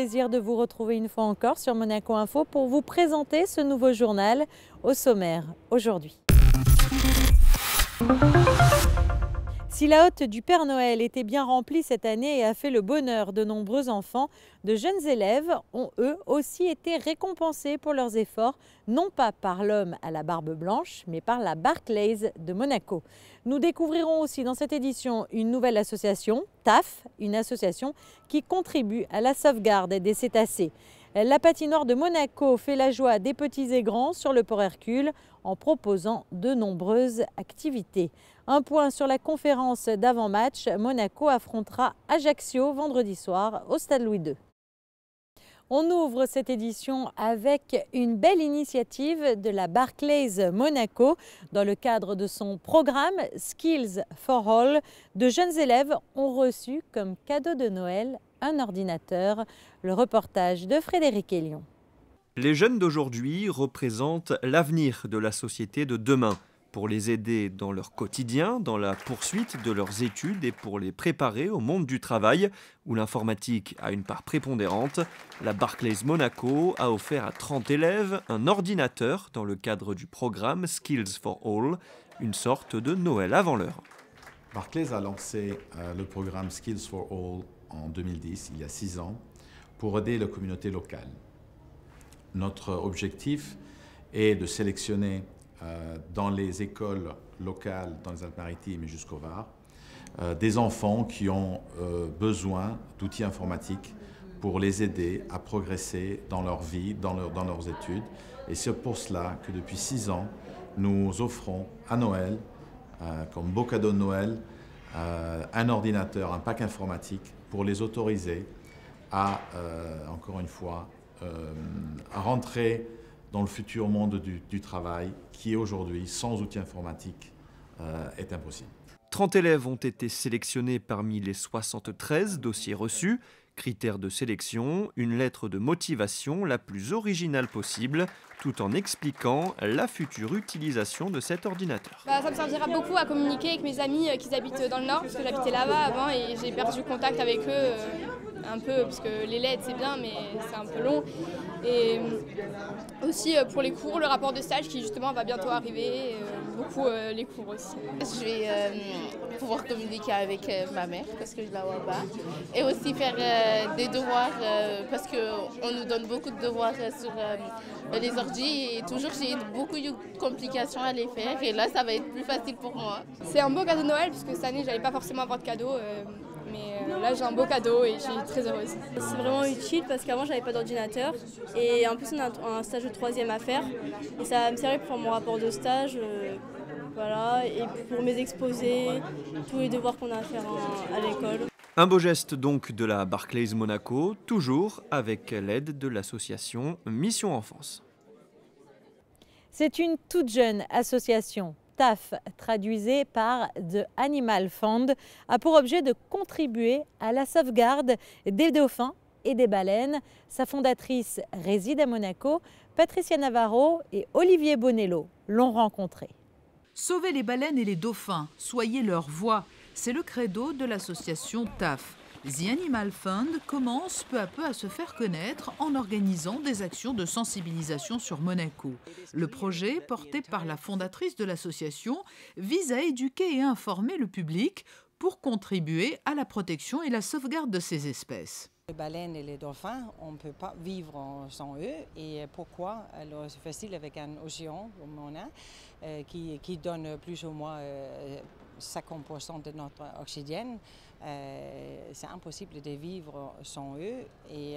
plaisir de vous retrouver une fois encore sur Monaco Info pour vous présenter ce nouveau journal au sommaire aujourd'hui. Si la hotte du Père Noël était bien remplie cette année et a fait le bonheur de nombreux enfants, de jeunes élèves ont eux aussi été récompensés pour leurs efforts, non pas par l'homme à la barbe blanche, mais par la Barclays de Monaco. Nous découvrirons aussi dans cette édition une nouvelle association, TAF, une association qui contribue à la sauvegarde des cétacés. La patinoire de Monaco fait la joie des petits et grands sur le port Hercule en proposant de nombreuses activités. Un point sur la conférence d'avant-match, Monaco affrontera Ajaccio vendredi soir au Stade Louis II. On ouvre cette édition avec une belle initiative de la Barclays Monaco. Dans le cadre de son programme Skills for All, de jeunes élèves ont reçu comme cadeau de Noël un ordinateur. Le reportage de Frédéric Elion. Les jeunes d'aujourd'hui représentent l'avenir de la société de demain. Pour les aider dans leur quotidien, dans la poursuite de leurs études et pour les préparer au monde du travail, où l'informatique a une part prépondérante, la Barclays Monaco a offert à 30 élèves un ordinateur dans le cadre du programme Skills for All, une sorte de Noël avant l'heure. Barclays a lancé le programme Skills for All en 2010, il y a 6 ans, pour aider la communauté locale. Notre objectif est de sélectionner dans les écoles locales, dans les Alpes-Maritimes et jusqu'au Var, des enfants qui ont besoin d'outils informatiques pour les aider à progresser dans leur vie, dans leurs études. Et c'est pour cela que depuis 6 ans, nous offrons à Noël, comme beau cadeau de Noël, un ordinateur, un pack informatique pour les autoriser à, encore une fois, à rentrer dans le futur monde du travail qui aujourd'hui, sans outils informatiques, est impossible. 30 élèves ont été sélectionnés parmi les 73 dossiers reçus. Critère de sélection, une lettre de motivation la plus originale possible, tout en expliquant la future utilisation de cet ordinateur. Ça me servira beaucoup à communiquer avec mes amis qui habitent dans le Nord, parce que j'habitais là-bas avant et j'ai perdu contact avec eux un peu, parce que les lettres c'est bien mais c'est un peu long. Et aussi pour les cours, le rapport de stage qui justement va bientôt arriver, beaucoup les cours aussi. Je vais pouvoir communiquer avec ma mère parce que je la vois pas, et aussi faire des devoirs parce qu'on nous donne beaucoup de devoirs sur les ordi et toujours j'ai beaucoup de complications à les faire, et là ça va être plus facile pour moi. C'est un beau cadeau de Noël parce que cette année j'allais pas forcément avoir de cadeau. Mais là j'ai un beau cadeau et je suis très heureuse. C'est vraiment utile parce qu'avant j'avais pas d'ordinateur et en plus on a un stage de 3e à faire et ça va me servir pour faire mon rapport de stage, voilà, et pour mes exposés, tous les devoirs qu'on a à faire à l'école. Un beau geste donc de la Barclays Monaco, toujours avec l'aide de l'association Mission Enfance. C'est une toute jeune association. TAF, traduisé par The Animal Fund, a pour objet de contribuer à la sauvegarde des dauphins et des baleines. Sa fondatrice réside à Monaco. Patricia Navarro et Olivier Bonello l'ont rencontrée. Sauvez les baleines et les dauphins, soyez leur voix. C'est le credo de l'association TAF. The Animal Fund commence peu à peu à se faire connaître en organisant des actions de sensibilisation sur Monaco. Le projet, porté par la fondatrice de l'association, vise à éduquer et informer le public pour contribuer à la protection et la sauvegarde de ces espèces. Les baleines et les dauphins, on ne peut pas vivre sans eux. Et pourquoi? Alors, c'est facile avec un océan comme on a, qui donne plus ou moins 50% de notre oxygène. C'est impossible de vivre sans eux. Et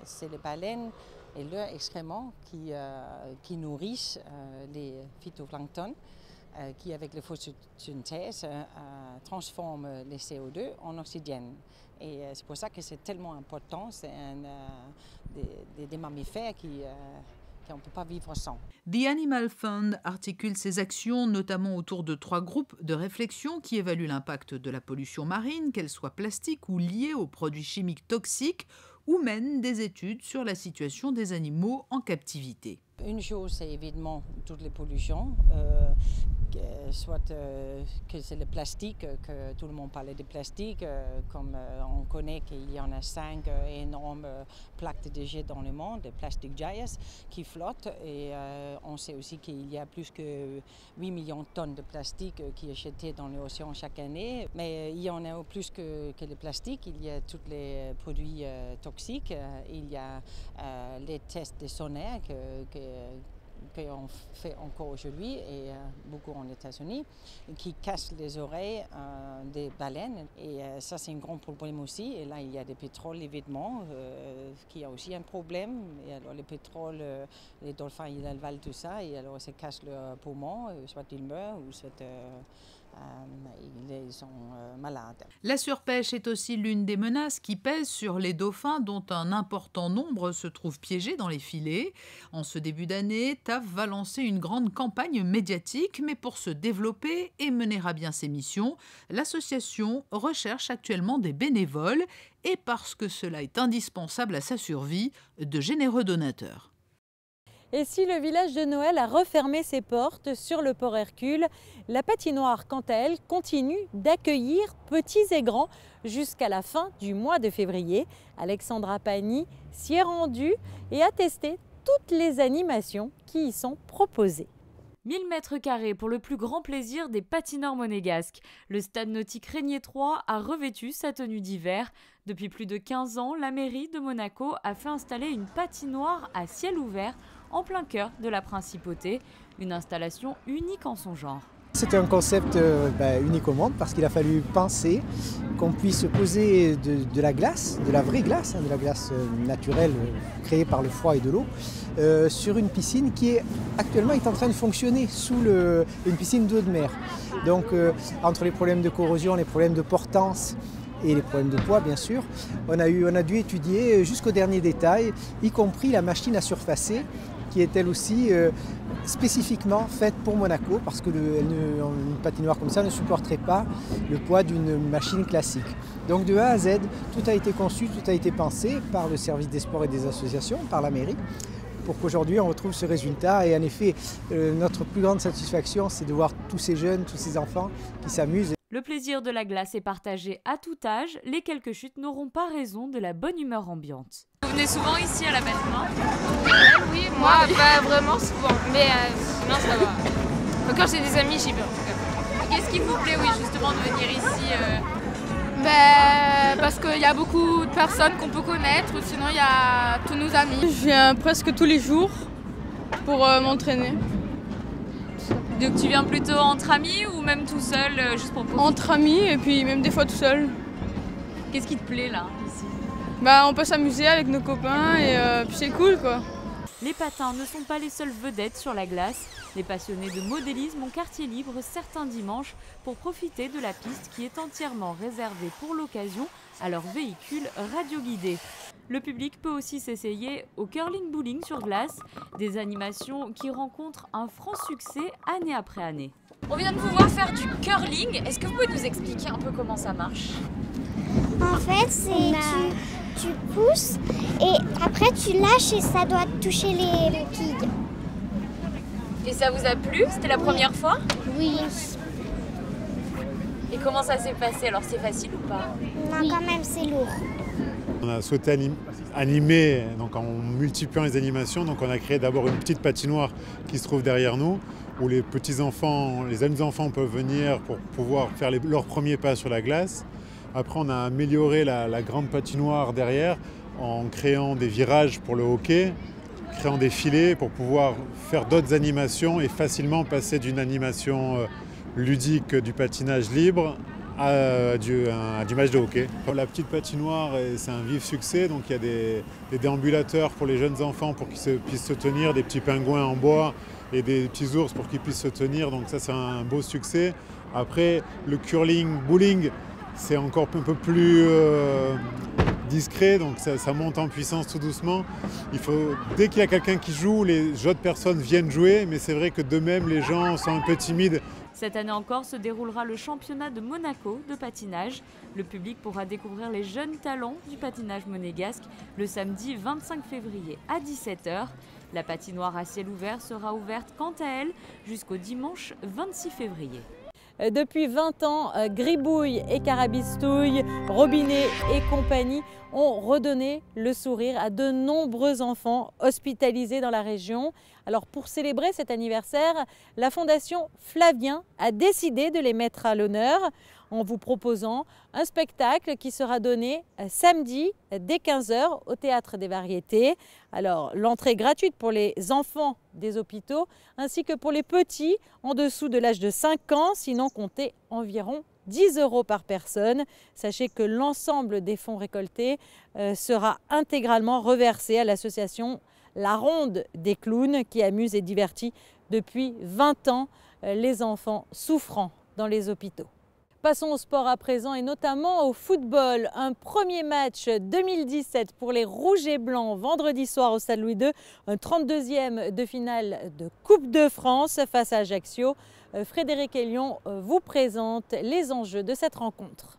c'est les baleines et leurs excréments qui nourrissent les phytoplanctons, qui avec la photosynthèse transforment les CO2 en oxygène. Et c'est pour ça que c'est tellement important, c'est des mammifères qu'on ne peut pas vivre sans. The Animal Fund articule ses actions notamment autour de 3 groupes de réflexion qui évaluent l'impact de la pollution marine, qu'elle soit plastique ou liée aux produits chimiques toxiques, ou mènent des études sur la situation des animaux en captivité. Une chose, c'est évidemment toutes les pollutions, soit que c'est le plastique, que tout le monde parlait de plastique, comme on connaît qu'il y en a 5 énormes plaques de déchets dans le monde, des plastic giants, qui flottent. Et on sait aussi qu'il y a plus que 8 millions de tonnes de plastique qui est jeté dans l'océan chaque année. Mais il y en a plus que le plastique, il y a tous les produits toxiques, il y a les tests de sonar qu'on fait encore aujourd'hui et beaucoup en États-Unis, qui cassent les oreilles des baleines. Et ça, c'est un grand problème aussi. Et là, il y a des pétroles, évidemment, qui a aussi un problème. Et alors, le pétrole, les dauphins, ils avalent tout ça et alors, ça casse leurs poumons, soit ils meurent ou soit ils sont malades. La surpêche est aussi l'une des menaces qui pèsent sur les dauphins, dont un important nombre se trouve piégé dans les filets. En ce début d'année, TAF va lancer une grande campagne médiatique, mais pour se développer et mener à bien ses missions, l'association recherche actuellement des bénévoles et parce que cela est indispensable à sa survie, de généreux donateurs. Et si le village de Noël a refermé ses portes sur le port Hercule, la patinoire, quant à elle, continue d'accueillir petits et grands jusqu'à la fin du mois de février. Alexandra Pani s'y est rendue et a testé toutes les animations qui y sont proposées. 1000 m² pour le plus grand plaisir des patineurs monégasques. Le stade nautique Régnier 3 a revêtu sa tenue d'hiver. Depuis plus de 15 ans, la mairie de Monaco a fait installer une patinoire à ciel ouvert en plein cœur de la principauté. Une installation unique en son genre. C'était un concept unique au monde parce qu'il a fallu penser qu'on puisse poser de la glace, de la vraie glace, de la glace naturelle créée par le froid et de l'eau, sur une piscine qui actuellement est en train de fonctionner sous une piscine d'eau de mer. Donc entre les problèmes de corrosion, les problèmes de portance et les problèmes de poids bien sûr, on a dû étudier jusqu'au dernier détail, y compris la machine à surfacer, qui est elle aussi spécifiquement faite pour Monaco, parce que une patinoire comme ça ne supporterait pas le poids d'une machine classique. Donc de A à Z, tout a été conçu, tout a été pensé par le service des sports et des associations, par la mairie, pour qu'aujourd'hui on retrouve ce résultat. Et en effet, notre plus grande satisfaction, c'est de voir tous ces jeunes, tous ces enfants qui s'amusent. Le plaisir de la glace est partagé à tout âge. Les quelques chutes n'auront pas raison de la bonne humeur ambiante. Vous venez souvent ici à la patinoire ? Oui, moi pas vraiment souvent, mais non ça va. Quand j'ai des amis, j'y vais en tout cas. Qu'est-ce qui vous plaît, oui, justement, de venir ici Parce qu'il y a beaucoup de personnes qu'on peut connaître, ou sinon il y a tous nos amis. Je viens presque tous les jours pour m'entraîner. Donc tu viens plutôt entre amis ou même tout seul, juste pour profiter ? Entre amis et puis même des fois tout seul. Qu'est-ce qui te plaît là, ici ? On peut s'amuser avec nos copains et puis c'est cool quoi. Les patins ne sont pas les seules vedettes sur la glace. Les passionnés de modélisme ont quartier libre certains dimanches pour profiter de la piste qui est entièrement réservée pour l'occasion à leurs véhicules radioguidés. Le public peut aussi s'essayer au curling bowling sur glace, des animations qui rencontrent un franc succès année après année. On vient de vous voir faire du curling. Est-ce que vous pouvez nous expliquer un peu comment ça marche ? En fait, tu pousses et après tu lâches et ça doit toucher les quilles. Et ça vous a plu? C'était la première fois? Oui. Et comment ça s'est passé? Alors c'est facile ou pas? Non, quand même c'est lourd. On a souhaité animer donc en multipliant les animations. Donc on a créé d'abord une petite patinoire qui se trouve derrière nous, où les petits-enfants, les jeunes enfants peuvent venir pour pouvoir faire leurs premiers pas sur la glace. Après, on a amélioré la grande patinoire derrière en créant des virages pour le hockey, créant des filets pour pouvoir faire d'autres animations et facilement passer d'une animation ludique du patinage libre à du match de hockey. La petite patinoire, c'est un vif succès, donc il y a des déambulateurs pour les jeunes enfants pour qu'ils puissent se tenir, des petits pingouins en bois et des petits ours pour qu'ils puissent se tenir, donc ça c'est un beau succès. Après, le curling bowling, c'est encore un peu plus discret, donc ça monte en puissance tout doucement. Dès qu'il y a quelqu'un qui joue, les autres personnes viennent jouer, mais c'est vrai que de même, les gens sont un peu timides. Cette année encore se déroulera le championnat de Monaco de patinage. Le public pourra découvrir les jeunes talents du patinage monégasque le samedi 25 février à 17 h. La patinoire à ciel ouvert sera ouverte quant à elle jusqu'au dimanche 26 février. Depuis 20 ans, Gribouille et Carabistouille, Robinet et compagnie ont redonné le sourire à de nombreux enfants hospitalisés dans la région. Alors pour célébrer cet anniversaire, la Fondation Flavien a décidé de les mettre à l'honneur en vous proposant un spectacle qui sera donné samedi dès 15 h au Théâtre des Variétés. Alors l'entrée est gratuite pour les enfants des hôpitaux ainsi que pour les petits en dessous de l'âge de 5 ans, sinon comptez environ 10 € par personne. Sachez que l'ensemble des fonds récoltés sera intégralement reversé à l'association La Ronde des Clowns qui amuse et divertit depuis 20 ans les enfants souffrant dans les hôpitaux. Passons au sport à présent et notamment au football. Un premier match 2017 pour les Rouges et Blancs vendredi soir au Stade Louis II. Un 32e de finale de Coupe de France face à Ajaccio. Frédéric Elion vous présente les enjeux de cette rencontre.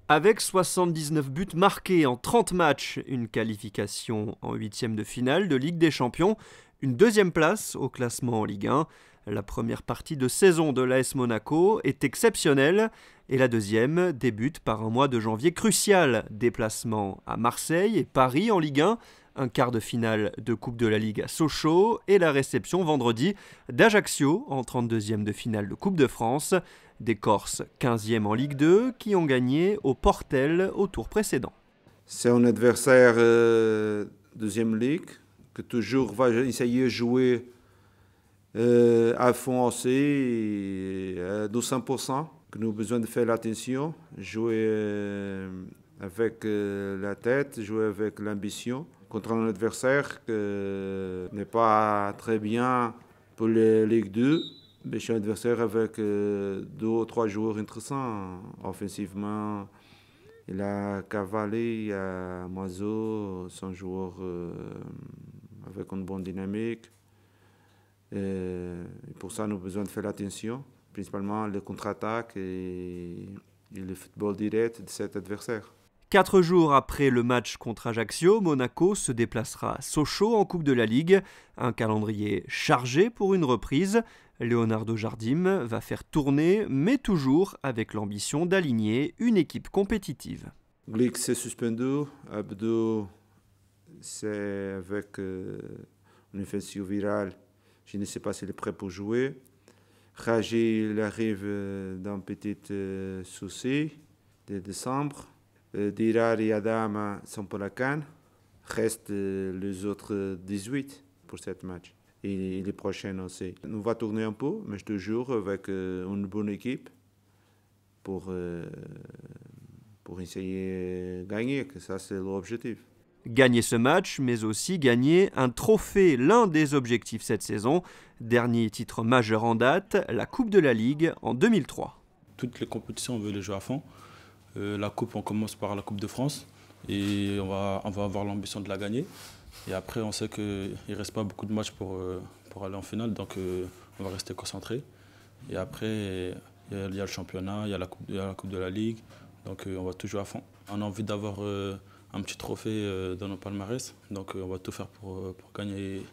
Avec 79 buts marqués en 30 matchs, une qualification en 8e de finale de Ligue des Champions, une deuxième place au classement en Ligue 1. La première partie de saison de l'AS Monaco est exceptionnelle et la deuxième débute par un mois de janvier crucial. Déplacement à Marseille et Paris en Ligue 1, un quart de finale de Coupe de la Ligue à Sochaux et la réception vendredi d'Ajaccio en 32e de finale de Coupe de France. Des Corses 15e en Ligue 2 qui ont gagné au Portel au tour précédent. C'est un adversaire deuxième ligue que toujours va essayer de jouer à fond aussi, à 200%, que nous avons besoin de faire attention, jouer avec la tête, jouer avec l'ambition contre un adversaire qui n'est pas très bien pour la Ligue 2. Mais c'est un adversaire avec 2 ou 3 joueurs intéressants offensivement. Il a Cavalli, il a Moiseau, sont joueurs avec une bonne dynamique. Et pour ça, nous avons besoin de faire attention, principalement le contre-attaque et le football direct de cet adversaire. 4 jours après le match contre Ajaccio, Monaco se déplacera à Sochaux en Coupe de la Ligue. Un calendrier chargé pour une reprise. Leonardo Jardim va faire tourner, mais toujours avec l'ambition d'aligner une équipe compétitive. Glick s'est suspendu, Abdou c'est avec une infection virale. Je ne sais pas s'il est prêt pour jouer. Raji il arrive d'un petit souci de décembre. Dirar et Adam sont pour la CAN. Reste les autres 18 pour ce match. Et les prochaines aussi. On va tourner un peu, mais toujours avec une bonne équipe pour essayer de gagner, que ça c'est l'objectif. Gagner ce match, mais aussi gagner un trophée, l'un des objectifs cette saison. Dernier titre majeur en date, la Coupe de la Ligue en 2003. Toutes les compétitions, on veut les jouer à fond. La Coupe, on commence par la Coupe de France et on va avoir l'ambition de la gagner. Et après, on sait qu'il ne reste pas beaucoup de matchs pour aller en finale, donc on va rester concentré. Et après, il y a le championnat, il y a la Coupe de la Ligue, donc on va tout jouer à fond. On a envie d'avoir un petit trophée dans nos palmarès, donc on va tout faire pour gagner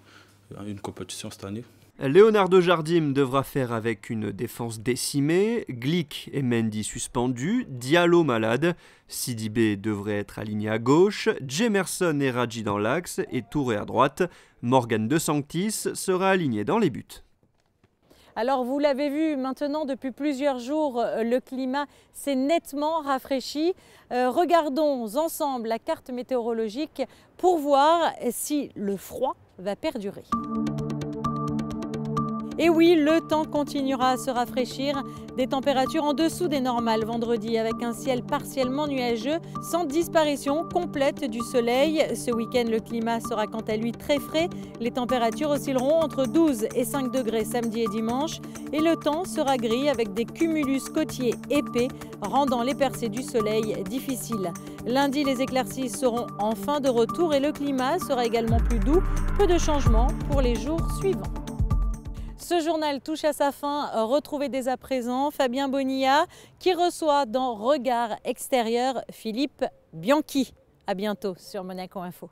une compétition cette année. Leonardo Jardim devra faire avec une défense décimée, Glick et Mendy suspendus, Diallo malade, Sidibé devrait être aligné à gauche, Jemerson et Radji dans l'axe et Touré à droite. Morgan De Sanctis sera aligné dans les buts. Alors vous l'avez vu maintenant depuis plusieurs jours, le climat s'est nettement rafraîchi. Regardons ensemble la carte météorologique pour voir si le froid va perdurer. Et oui, le temps continuera à se rafraîchir. Des températures en dessous des normales vendredi avec un ciel partiellement nuageux sans disparition complète du soleil. Ce week-end, le climat sera quant à lui très frais. Les températures oscilleront entre 12 et 5 degrés samedi et dimanche. Et le temps sera gris avec des cumulus côtiers épais rendant les percées du soleil difficiles. Lundi, les éclaircies seront enfin de retour et le climat sera également plus doux. Peu de changements pour les jours suivants. Ce journal touche à sa fin. Retrouvez dès à présent Fabien Bonilla qui reçoit dans Regard extérieur Philippe Bianchi. À bientôt sur Monaco Info.